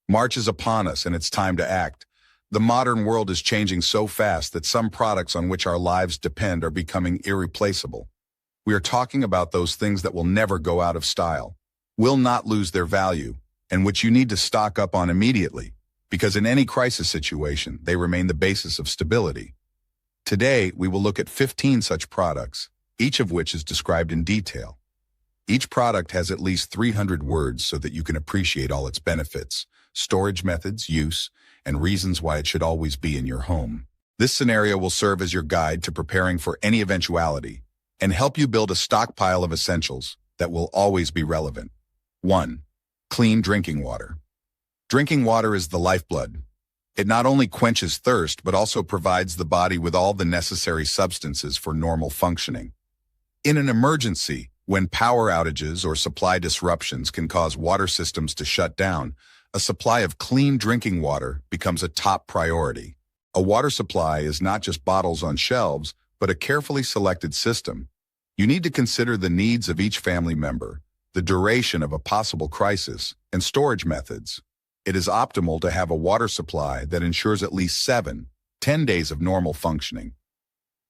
March is upon us and it's time to act. The modern world is changing so fast that some products on which our lives depend are becoming irreplaceable. We are talking about those things that will never go out of style, will not lose their value, and which you need to stock up on immediately, because in any crisis situation, they remain the basis of stability. Today, we will look at 15 such products, each of which is described in detail. Each product has at least 300 words so that you can appreciate all its benefits, storage methods, use, and reasons why it should always be in your home. This scenario will serve as your guide to preparing for any eventuality and help you build a stockpile of essentials that will always be relevant. 1. Clean drinking water. Drinking water is the lifeblood. It not only quenches thirst, but also provides the body with all the necessary substances for normal functioning. In an emergency, when power outages or supply disruptions can cause water systems to shut down, a supply of clean drinking water becomes a top priority. A water supply is not just bottles on shelves, but a carefully selected system. You need to consider the needs of each family member, the duration of a possible crisis, and storage methods. It is optimal to have a water supply that ensures at least 7-10 days of normal functioning.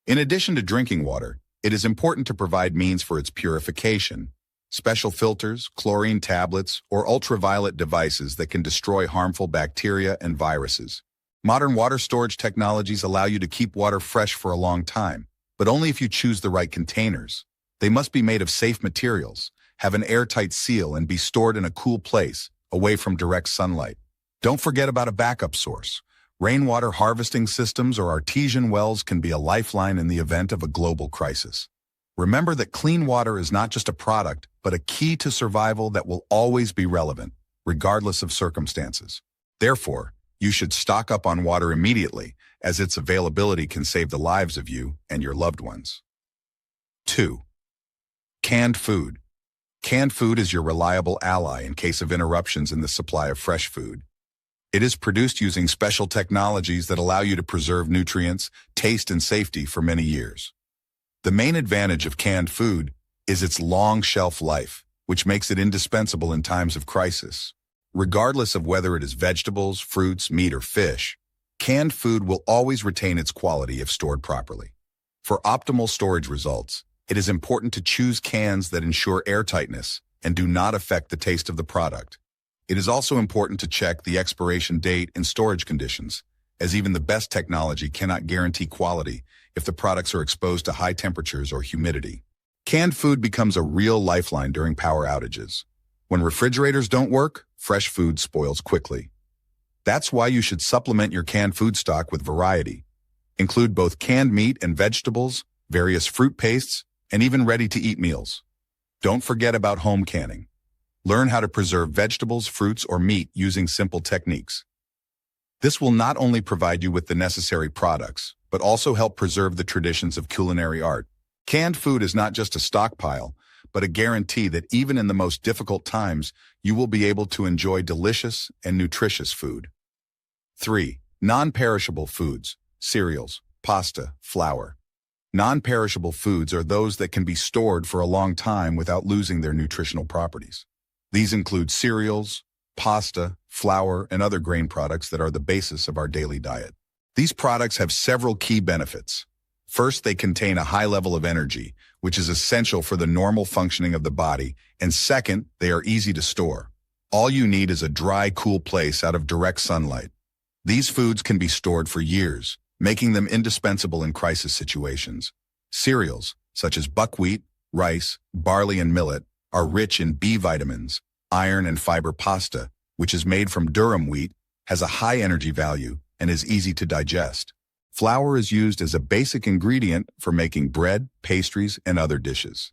In addition to drinking water, it is important to provide means for its purification. Special filters, chlorine tablets, or ultraviolet devices that can destroy harmful bacteria and viruses. Modern water storage technologies allow you to keep water fresh for a long time, but only if you choose the right containers. They must be made of safe materials, have an airtight seal, and be stored in a cool place, away from direct sunlight. Don't forget about a backup source. Rainwater harvesting systems or artesian wells can be a lifeline in the event of a global crisis. Remember that clean water is not just a product, but a key to survival that will always be relevant, regardless of circumstances. Therefore, you should stock up on water immediately, as its availability can save the lives of you and your loved ones. 2. Canned food. Canned food is your reliable ally in case of interruptions in the supply of fresh food. It is produced using special technologies that allow you to preserve nutrients, taste, and safety for many years. The main advantage of canned food is its long shelf life, which makes it indispensable in times of crisis. Regardless of whether it is vegetables, fruits, meat, or fish, canned food will always retain its quality if stored properly. For optimal storage results, it is important to choose cans that ensure airtightness and do not affect the taste of the product. It is also important to check the expiration date and storage conditions, as even the best technology cannot guarantee quality if the products are exposed to high temperatures or humidity. Canned food becomes a real lifeline during power outages. When refrigerators don't work, fresh food spoils quickly. That's why you should supplement your canned food stock with variety. Include both canned meat and vegetables, various fruit pastes, and even ready-to-eat meals. Don't forget about home canning. Learn how to preserve vegetables, fruits, or meat using simple techniques. This will not only provide you with the necessary products, but also help preserve the traditions of culinary art. Canned food is not just a stockpile, but a guarantee that even in the most difficult times, you will be able to enjoy delicious and nutritious food. 3. Non-perishable foods, cereals, pasta, flour. Non-perishable foods are those that can be stored for a long time without losing their nutritional properties. These include cereals, pasta, flour, and other grain products that are the basis of our daily diet. These products have several key benefits. First, they contain a high level of energy, which is essential for the normal functioning of the body, and second, they are easy to store. All you need is a dry, cool place out of direct sunlight. These foods can be stored for years, making them indispensable in crisis situations. Cereals, such as buckwheat, rice, barley, and millet, are rich in B vitamins, iron, and fiber. Pasta, which is made from durum wheat, has a high energy value and is easy to digest. Flour is used as a basic ingredient for making bread, pastries, and other dishes.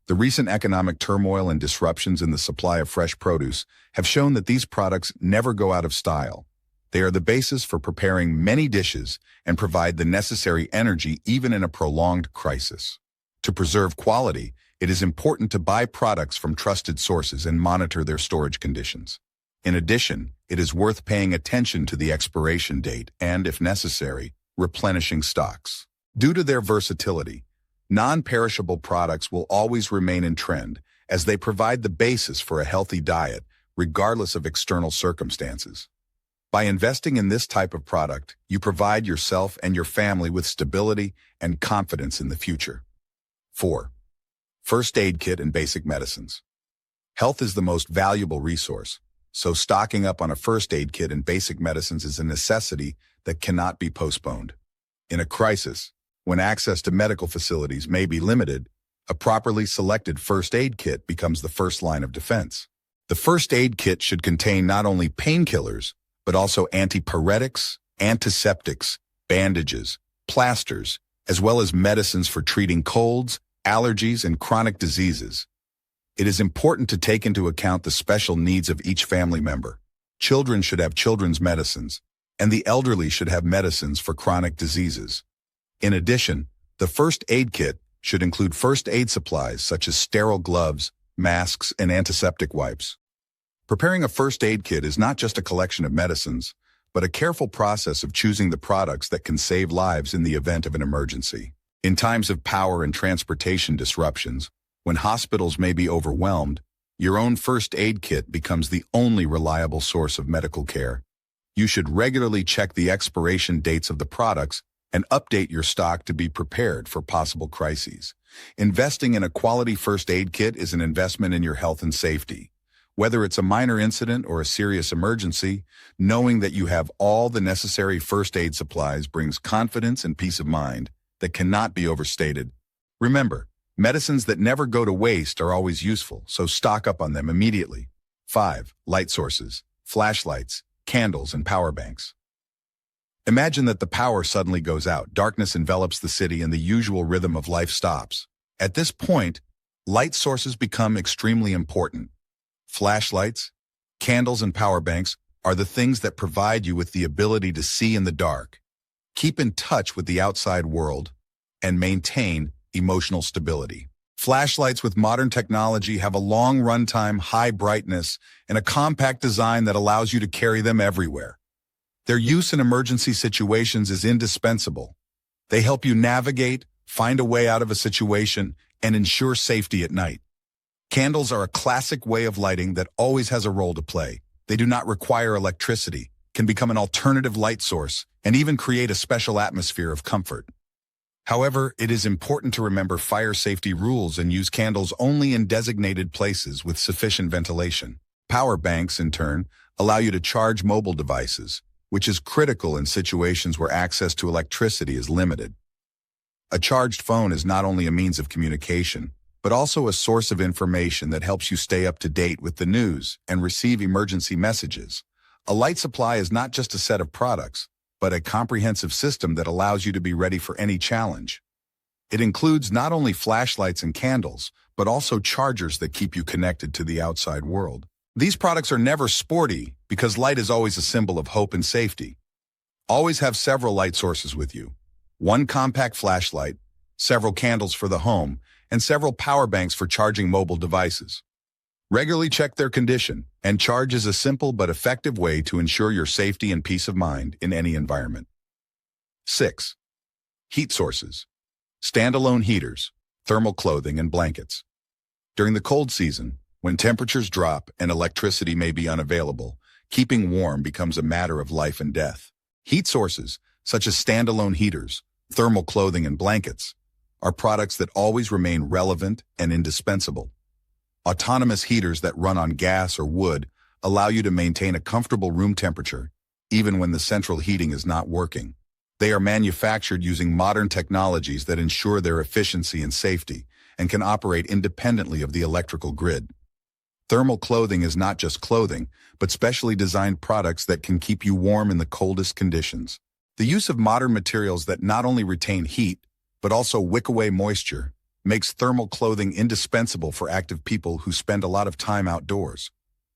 The recent economic turmoil and disruptions in the supply of fresh produce have shown that these products never go out of style. They are the basis for preparing many dishes and provide the necessary energy even in a prolonged crisis. To preserve quality, it is important to buy products from trusted sources and monitor their storage conditions. In addition, it is worth paying attention to the expiration date and, if necessary, replenishing stocks. Due to their versatility, non-perishable products will always remain in trend as they provide the basis for a healthy diet, regardless of external circumstances. By investing in this type of product, you provide yourself and your family with stability and confidence in the future. 4. First aid kit and basic medicines. Health is the most valuable resource, so stocking up on a first aid kit and basic medicines is a necessity that cannot be postponed. In a crisis, when access to medical facilities may be limited, a properly selected first aid kit becomes the first line of defense. The first aid kit should contain not only painkillers, but also antipyretics, antiseptics, bandages, plasters, as well as medicines for treating colds, allergies, and chronic diseases. It is important to take into account the special needs of each family member. Children should have children's medicines, and the elderly should have medicines for chronic diseases. In addition, the first aid kit should include first aid supplies such as sterile gloves, masks, and antiseptic wipes. Preparing a first aid kit is not just a collection of medicines, but a careful process of choosing the products that can save lives in the event of an emergency. In times of power and transportation disruptions, when hospitals may be overwhelmed, your own first aid kit becomes the only reliable source of medical care. You should regularly check the expiration dates of the products and update your stock to be prepared for possible crises. Investing in a quality first aid kit is an investment in your health and safety. Whether it's a minor incident or a serious emergency, knowing that you have all the necessary first aid supplies brings confidence and peace of mind that cannot be overstated. Remember, medicines that never go to waste are always useful, so stock up on them immediately. 5. Light sources, flashlights, candles, and power banks. Imagine that the power suddenly goes out, darkness envelops the city, and the usual rhythm of life stops. At this point, light sources become extremely important. Flashlights, candles, and power banks are the things that provide you with the ability to see in the dark, keep in touch with the outside world, and maintain emotional stability. Flashlights with modern technology have a long runtime, high brightness, and a compact design that allows you to carry them everywhere. Their use in emergency situations is indispensable. They help you navigate, find a way out of a situation, and ensure safety at night. Candles are a classic way of lighting that always has a role to play. They do not require electricity, can become an alternative light source, and even create a special atmosphere of comfort. However, it is important to remember fire safety rules and use candles only in designated places with sufficient ventilation. Power banks, in turn, allow you to charge mobile devices, which is critical in situations where access to electricity is limited. A charged phone is not only a means of communication, but also a source of information that helps you stay up to date with the news and receive emergency messages. A light supply is not just a set of products, but a comprehensive system that allows you to be ready for any challenge. It includes not only flashlights and candles, but also chargers that keep you connected to the outside world. These products are never sporty because light is always a symbol of hope and safety. Always have several light sources with you. One compact flashlight, several candles for the home, and several power banks for charging mobile devices. Regularly check their condition, and charge is a simple but effective way to ensure your safety and peace of mind in any environment. 6. Heat sources. Standalone heaters, thermal clothing, and blankets. During the cold season, when temperatures drop and electricity may be unavailable, keeping warm becomes a matter of life and death. Heat sources, such as standalone heaters, thermal clothing, and blankets, are products that always remain relevant and indispensable. Autonomous heaters that run on gas or wood allow you to maintain a comfortable room temperature, even when the central heating is not working. They are manufactured using modern technologies that ensure their efficiency and safety, and can operate independently of the electrical grid. Thermal clothing is not just clothing, but specially designed products that can keep you warm in the coldest conditions. The use of modern materials that not only retain heat, but also wick away moisture, makes thermal clothing indispensable for active people who spend a lot of time outdoors.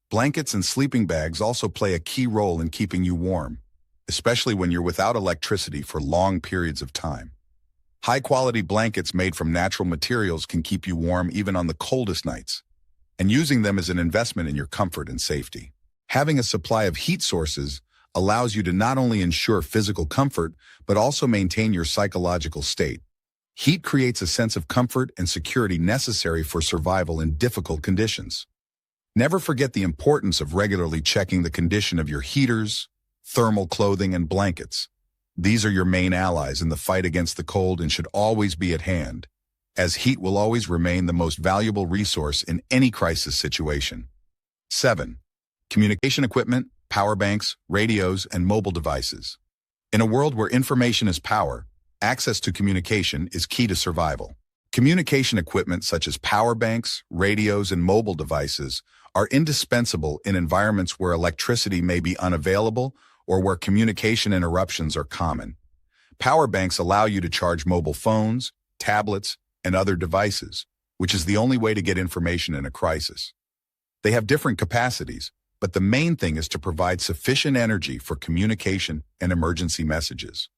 Blankets and sleeping bags also play a key role in keeping you warm, especially when you're without electricity for long periods of time. High-quality blankets made from natural materials can keep you warm even on the coldest nights, and using them is an investment in your comfort and safety. Having a supply of heat sources allows you to not only ensure physical comfort, but also maintain your psychological state. Heat creates a sense of comfort and security necessary for survival in difficult conditions. Never forget the importance of regularly checking the condition of your heaters, thermal clothing, and blankets. These are your main allies in the fight against the cold and should always be at hand, as heat will always remain the most valuable resource in any crisis situation. 7. Communication equipment, power banks, radios, and mobile devices. In a world where information is power, access to communication is key to survival. Communication equipment such as power banks, radios, and mobile devices are indispensable in environments where electricity may be unavailable or where communication interruptions are common. Power banks allow you to charge mobile phones, tablets, and other devices, which is the only way to get information in a crisis. They have different capacities, but the main thing is to provide sufficient energy for communication and emergency messages.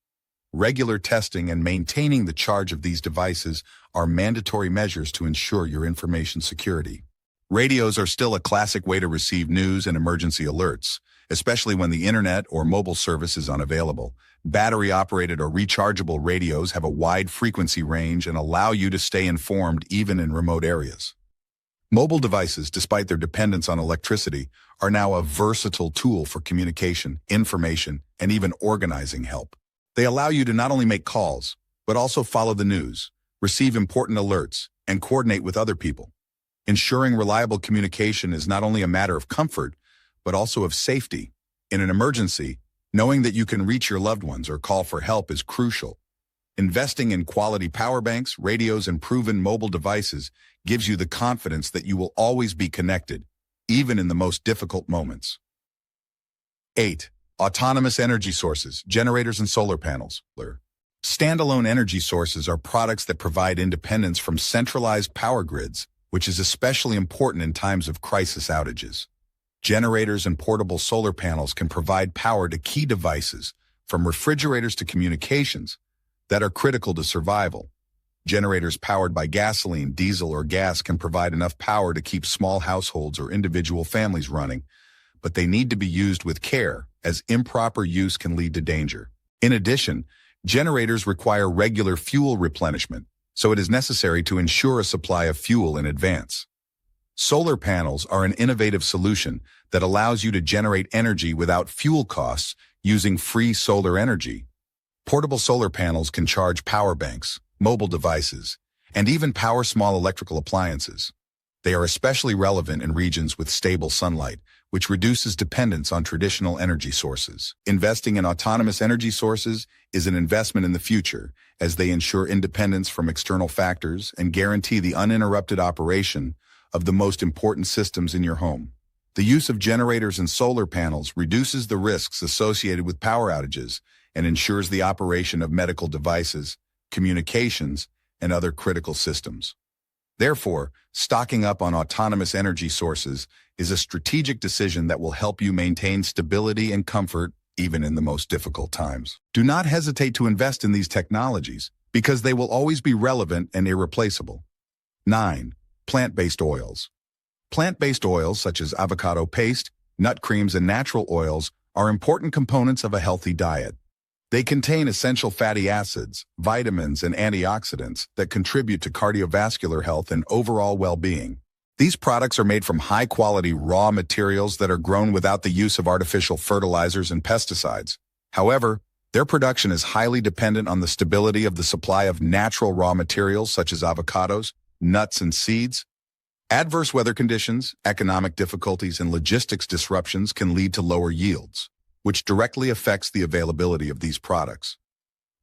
Regular testing and maintaining the charge of these devices are mandatory measures to ensure your information security. Radios are still a classic way to receive news and emergency alerts, especially when the internet or mobile service is unavailable. Battery-operated or rechargeable radios have a wide frequency range and allow you to stay informed even in remote areas. Mobile devices, despite their dependence on electricity, are now a versatile tool for communication, information, and even organizing help. They allow you to not only make calls, but also follow the news, receive important alerts, and coordinate with other people. Ensuring reliable communication is not only a matter of comfort, but also of safety. In an emergency, knowing that you can reach your loved ones or call for help is crucial. Investing in quality power banks, radios, and proven mobile devices gives you the confidence that you will always be connected, even in the most difficult moments. 8. Autonomous energy sources, generators, and solar panels. Standalone energy sources are products that provide independence from centralized power grids, which is especially important in times of crisis outages. Generators and portable solar panels can provide power to key devices, from refrigerators to communications, that are critical to survival. Generators powered by gasoline, diesel, or gas can provide enough power to keep small households or individual families running, but they need to be used with care, as improper use can lead to danger. In addition, generators require regular fuel replenishment, so it is necessary to ensure a supply of fuel in advance. Solar panels are an innovative solution that allows you to generate energy without fuel costs using free solar energy. Portable solar panels can charge power banks, mobile devices, and even power small electrical appliances. They are especially relevant in regions with stable sunlight, which reduces dependence on traditional energy sources. Investing in autonomous energy sources is an investment in the future, as they ensure independence from external factors and guarantee the uninterrupted operation of the most important systems in your home. The use of generators and solar panels reduces the risks associated with power outages and ensures the operation of medical devices, communications, and other critical systems. Therefore, stocking up on autonomous energy sources is a strategic decision that will help you maintain stability and comfort even in the most difficult times. Do not hesitate to invest in these technologies because they will always be relevant and irreplaceable. 9. Plant-based oils. Plant-based oils such as avocado paste, nut creams, and natural oils are important components of a healthy diet. They contain essential fatty acids, vitamins, and antioxidants that contribute to cardiovascular health and overall well-being. These products are made from high-quality raw materials that are grown without the use of artificial fertilizers and pesticides. However, their production is highly dependent on the stability of the supply of natural raw materials such as avocados, nuts, and seeds. Adverse weather conditions, economic difficulties, and logistics disruptions can lead to lower yields, which directly affects the availability of these products.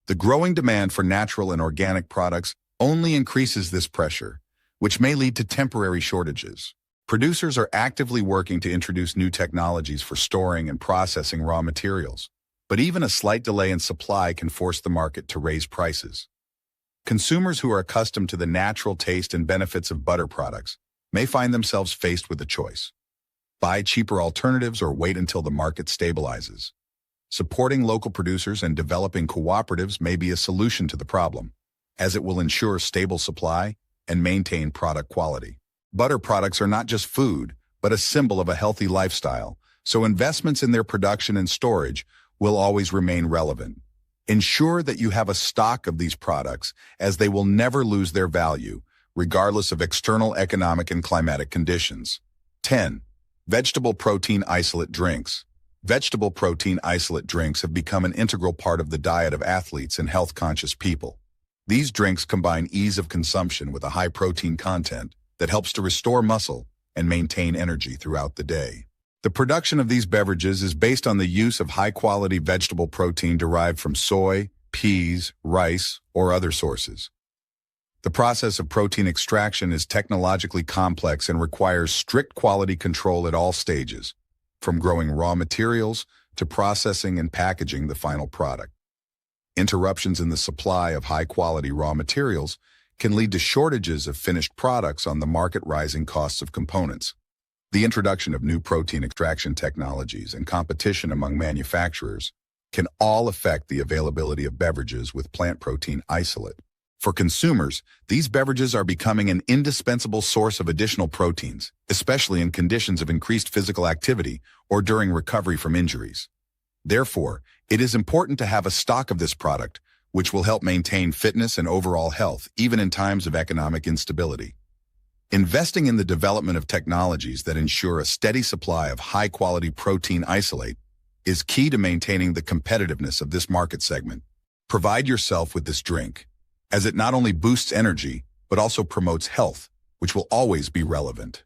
The growing demand for natural and organic products only increases this pressure, which may lead to temporary shortages. Producers are actively working to introduce new technologies for storing and processing raw materials, but even a slight delay in supply can force the market to raise prices. Consumers who are accustomed to the natural taste and benefits of butter products may find themselves faced with a choice: buy cheaper alternatives or wait until the market stabilizes. Supporting local producers and developing cooperatives may be a solution to the problem, as it will ensure stable supply and maintain product quality. Butter products are not just food, but a symbol of a healthy lifestyle, so investments in their production and storage will always remain relevant. Ensure that you have a stock of these products, as they will never lose their value, regardless of external economic and climatic conditions. 10. Vegetable protein isolate drinks. Vegetable protein isolate drinks have become an integral part of the diet of athletes and health-conscious people. These drinks combine ease of consumption with a high protein content that helps to restore muscle and maintain energy throughout the day. The production of these beverages is based on the use of high-quality vegetable protein derived from soy, peas, rice, or other sources. The process of protein extraction is technologically complex and requires strict quality control at all stages, from growing raw materials to processing and packaging the final product. Interruptions in the supply of high-quality raw materials can lead to shortages of finished products on the market, rising costs of components. The introduction of new protein extraction technologies and competition among manufacturers can all affect the availability of beverages with plant protein isolate. For consumers, these beverages are becoming an indispensable source of additional proteins, especially in conditions of increased physical activity or during recovery from injuries. Therefore, it is important to have a stock of this product, which will help maintain fitness and overall health even in times of economic instability. Investing in the development of technologies that ensure a steady supply of high-quality protein isolate is key to maintaining the competitiveness of this market segment. Provide yourself with this drink, as it not only boosts energy, but also promotes health, which will always be relevant.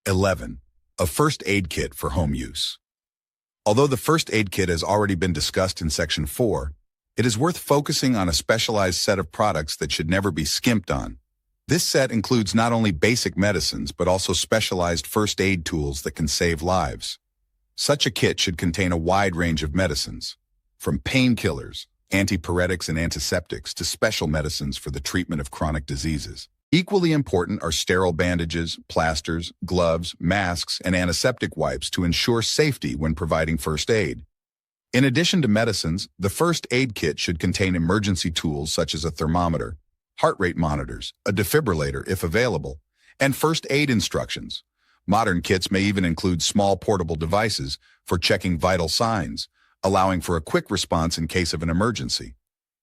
11. A first aid kit for home use. Although the first aid kit has already been discussed in Section 4, it is worth focusing on a specialized set of products that should never be skimped on. This set includes not only basic medicines, but also specialized first aid tools that can save lives. Such a kit should contain a wide range of medicines, from painkillers, antipyretics and antiseptics to special medicines for the treatment of chronic diseases. Equally important are sterile bandages, plasters, gloves, masks, and antiseptic wipes to ensure safety when providing first aid. In addition to medicines, the first aid kit should contain emergency tools such as a thermometer, heart rate monitors, a defibrillator if available, and first aid instructions. Modern kits may even include small portable devices for checking vital signs, allowing for a quick response in case of an emergency.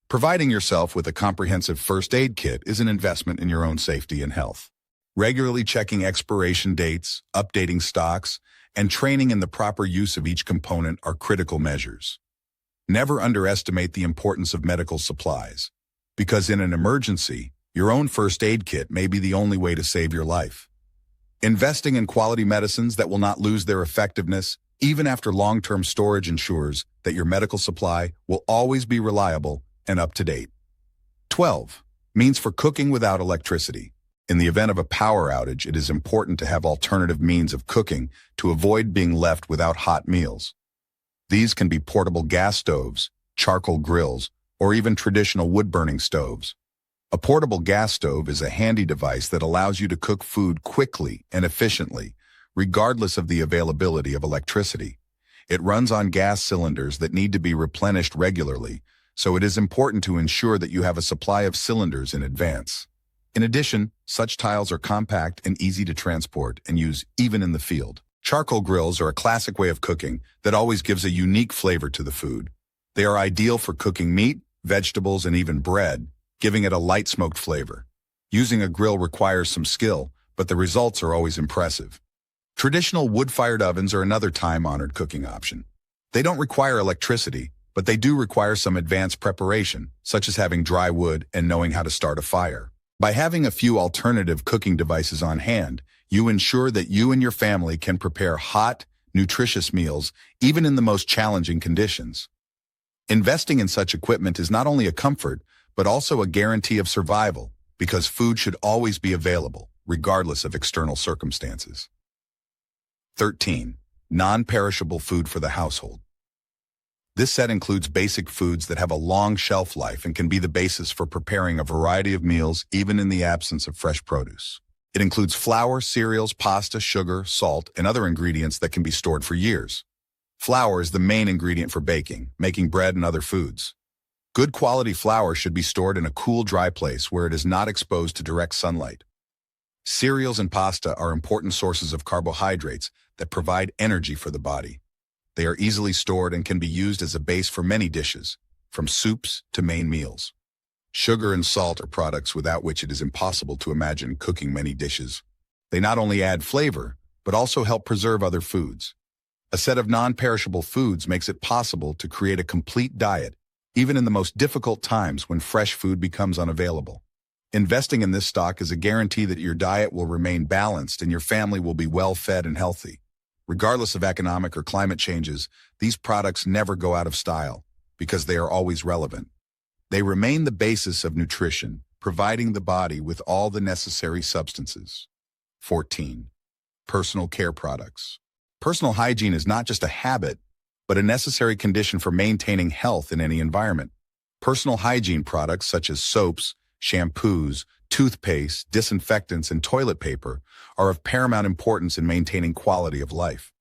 Providing yourself with a comprehensive first aid kit is an investment in your own safety and health. Regularly checking expiration dates, updating stocks, and training in the proper use of each component are critical measures. Never underestimate the importance of medical supplies, because in an emergency, your own first aid kit may be the only way to save your life. Investing in quality medicines that will not lose their effectiveness, even after long-term storage, ensures that your medical supply will always be reliable and up to date. 12. Means for cooking without electricity. In the event of a power outage, it is important to have alternative means of cooking to avoid being left without hot meals. These can be portable gas stoves, charcoal grills, or even traditional wood-burning stoves. A portable gas stove is a handy device that allows you to cook food quickly and efficiently, regardless of the availability of electricity. It runs on gas cylinders that need to be replenished regularly, so it is important to ensure that you have a supply of cylinders in advance. In addition, such tiles are compact and easy to transport and use even in the field. Charcoal grills are a classic way of cooking that always gives a unique flavor to the food. They are ideal for cooking meat, vegetables, and even bread, giving it a light smoked flavor. Using a grill requires some skill, but the results are always impressive. Traditional wood-fired ovens are another time-honored cooking option. They don't require electricity, but they do require some advanced preparation, such as having dry wood and knowing how to start a fire. By having a few alternative cooking devices on hand, you ensure that you and your family can prepare hot, nutritious meals, even in the most challenging conditions. Investing in such equipment is not only a comfort, but also a guarantee of survival, because food should always be available, regardless of external circumstances. 13. Non-perishable food for the household. This set includes basic foods that have a long shelf life and can be the basis for preparing a variety of meals even in the absence of fresh produce. It includes flour, cereals, pasta, sugar, salt, and other ingredients that can be stored for years. Flour is the main ingredient for baking, making bread and other foods. Good quality flour should be stored in a cool, dry place where it is not exposed to direct sunlight. Cereals and pasta are important sources of carbohydrates that provide energy for the body. They are easily stored and can be used as a base for many dishes, from soups to main meals. Sugar and salt are products without which it is impossible to imagine cooking many dishes. They not only add flavor, but also help preserve other foods. A set of non-perishable foods makes it possible to create a complete diet, even in the most difficult times when fresh food becomes unavailable. Investing in this stock is a guarantee that your diet will remain balanced and your family will be well-fed and healthy. Regardless of economic or climate changes, these products never go out of style because they are always relevant. They remain the basis of nutrition, providing the body with all the necessary substances. 14. Personal care products. Personal hygiene is not just a habit, but a necessary condition for maintaining health in any environment. Personal hygiene products such as soaps, shampoos, toothpaste, disinfectants, and toilet paper are of paramount importance in maintaining quality of life.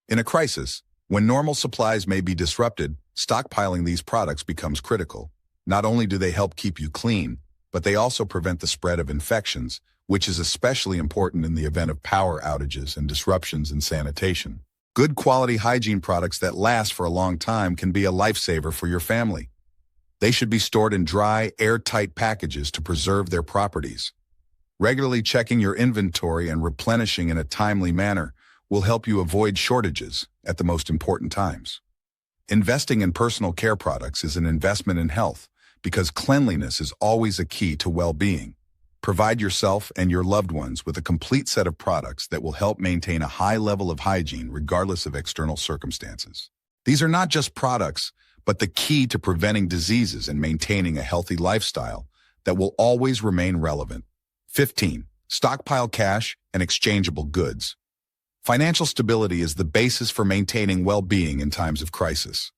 In a crisis, when normal supplies may be disrupted, stockpiling these products becomes critical. Not only do they help keep you clean, but they also prevent the spread of infections, which is especially important in the event of power outages and disruptions in sanitation. Good quality hygiene products that last for a long time can be a lifesaver for your family. They should be stored in dry, airtight packages to preserve their properties. Regularly checking your inventory and replenishing in a timely manner will help you avoid shortages at the most important times. Investing in personal care products is an investment in health because cleanliness is always a key to well-being. Provide yourself and your loved ones with a complete set of products that will help maintain a high level of hygiene regardless of external circumstances. These are not just products, but the key to preventing diseases and maintaining a healthy lifestyle that will always remain relevant. 15. Stockpile cash and exchangeable goods. Financial stability is the basis for maintaining well-being in times of crisis.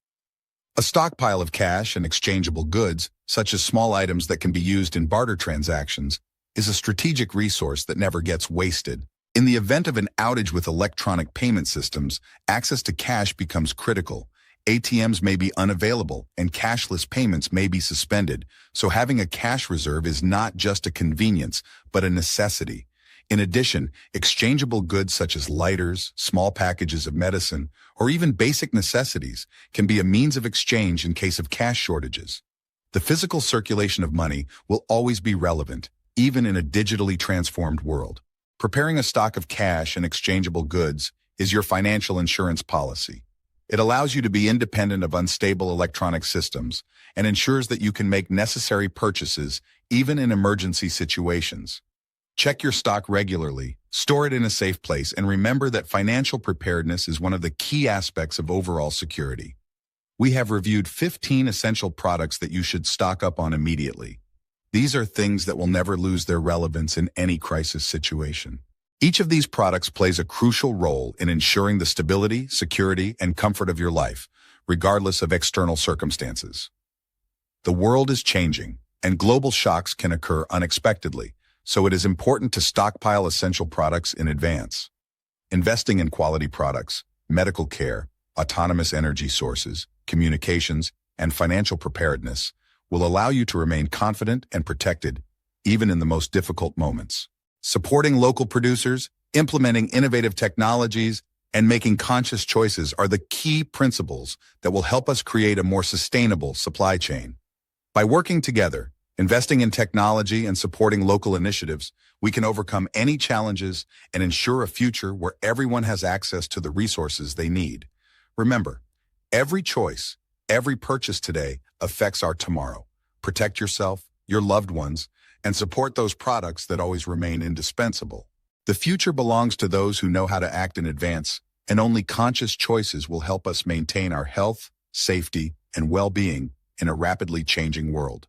A stockpile of cash and exchangeable goods, such as small items that can be used in barter transactions, is a strategic resource that never gets wasted. In the event of an outage with electronic payment systems, access to cash becomes critical. ATMs may be unavailable and cashless payments may be suspended, so having a cash reserve is not just a convenience, but a necessity. In addition, exchangeable goods such as lighters, small packages of medicine, or even basic necessities can be a means of exchange in case of cash shortages. The physical circulation of money will always be relevant, even in a digitally transformed world. Preparing a stock of cash and exchangeable goods is your financial insurance policy. It allows you to be independent of unstable electronic systems and ensures that you can make necessary purchases even in emergency situations. Check your stock regularly, store it in a safe place, and remember that financial preparedness is one of the key aspects of overall security. We have reviewed 15 essential products that you should stock up on immediately. These are things that will never lose their relevance in any crisis situation. Each of these products plays a crucial role in ensuring the stability, security, and comfort of your life, regardless of external circumstances. The world is changing, and global shocks can occur unexpectedly, so it is important to stockpile essential products in advance. Investing in quality products, medical care, autonomous energy sources, communications, and financial preparedness will allow you to remain confident and protected, even in the most difficult moments. Supporting local producers, implementing innovative technologies, and making conscious choices are the key principles that will help us create a more sustainable supply chain. By working together, investing in technology and supporting local initiatives, we can overcome any challenges and ensure a future where everyone has access to the resources they need. Remember, every choice, every purchase today affects our tomorrow. Protect yourself, your loved ones, and support those products that always remain indispensable. The future belongs to those who know how to act in advance, and only conscious choices will help us maintain our health, safety, and well-being in a rapidly changing world.